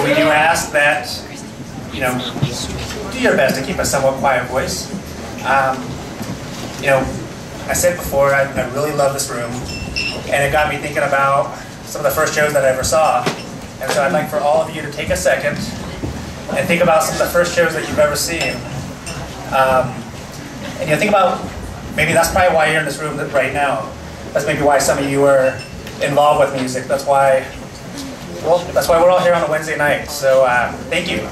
we do ask that, you know, do your best to keep a somewhat quiet voice. You know, I said before, I really love this room, and it got me thinking about some of the first shows that I ever saw. And so I'd like for all of you to take a second and think about some of the first shows that you've ever seen. And you think about, maybe that's probably why you're in this room right now. That's maybe why some of you are involved with music. That's why, well, that's why we're all here on a Wednesday night. So thank you.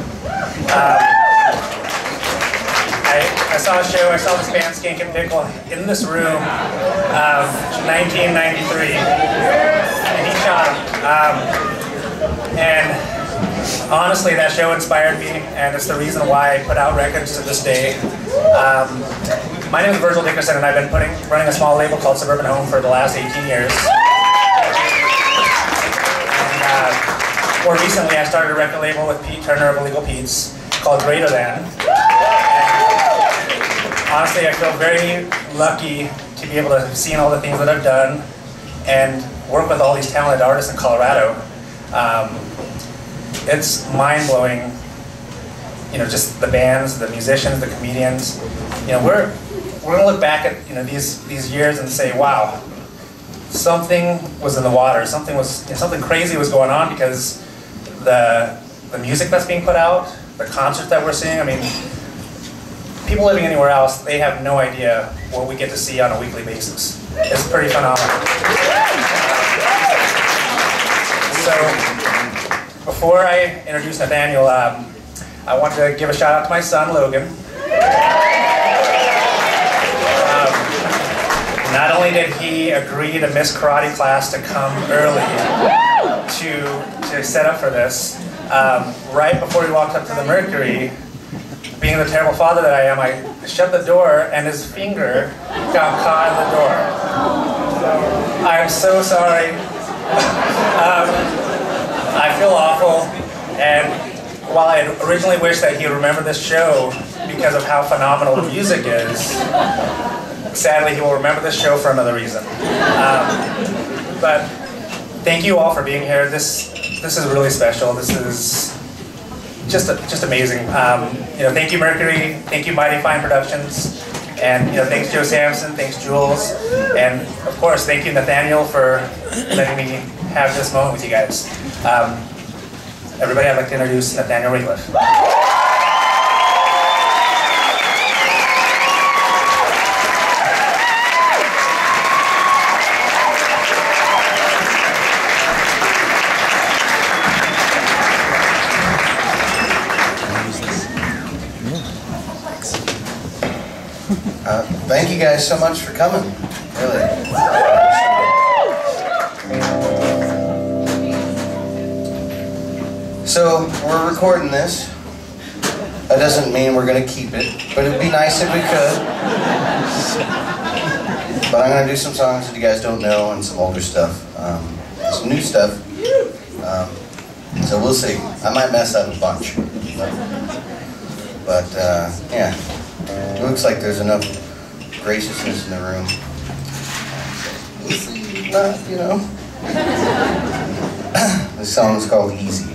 I saw a show, I saw this band Skink and Pickle in this room, 1993, in each and honestly, that show inspired me, and it's the reason why I put out records to this day. My name is Virgil Dickerson, and I've been running a small label called Suburban Home for the last 18 years. And more recently, I started a record label with Pete Turner of Illegal Pete's called Greater Than. Honestly, I feel very lucky to be able to have seen all the things that I've done and work with all these talented artists in Colorado. It's mind-blowing, you know, just the bands, the musicians, the comedians. You know, we're gonna look back at, you know, these years and say, wow, something was in the water, something crazy was going on, because the music that's being put out, the concerts that we're seeing. I mean, people living anywhere else, they have no idea what we get to see on a weekly basis. It's pretty phenomenal. So, before I introduce Nathaniel, I want to give a shout out to my son, Logan. Not only did he agree to miss karate class to come early to set up for this, right before he walked up to the Mercury, being the terrible father that I am, I shut the door and his finger got caught in the door. I am so sorry. I feel awful, and while I had originally wished that he would remember this show because of how phenomenal the music is, sadly he will remember this show for another reason. But thank you all for being here. This is really special. This is just amazing. You know, thank you Mercury, thank you Mighty Fine Productions, and you know, thanks Joe Sampson, thanks Jules, and of course thank you Nathaniel for letting me have this moment with you guys. Everybody, I'd like to introduce Nathaniel Rateliff. Thank you guys so much for coming, really. So, we're recording this. That doesn't mean we're going to keep it, but it'd be nice if we could. But I'm going to do some songs that you guys don't know and some older stuff. Some new stuff. So we'll see. I might mess up a bunch. But yeah. It looks like there's enough graciousness in the room. We'll see, you know. This song is called Easy.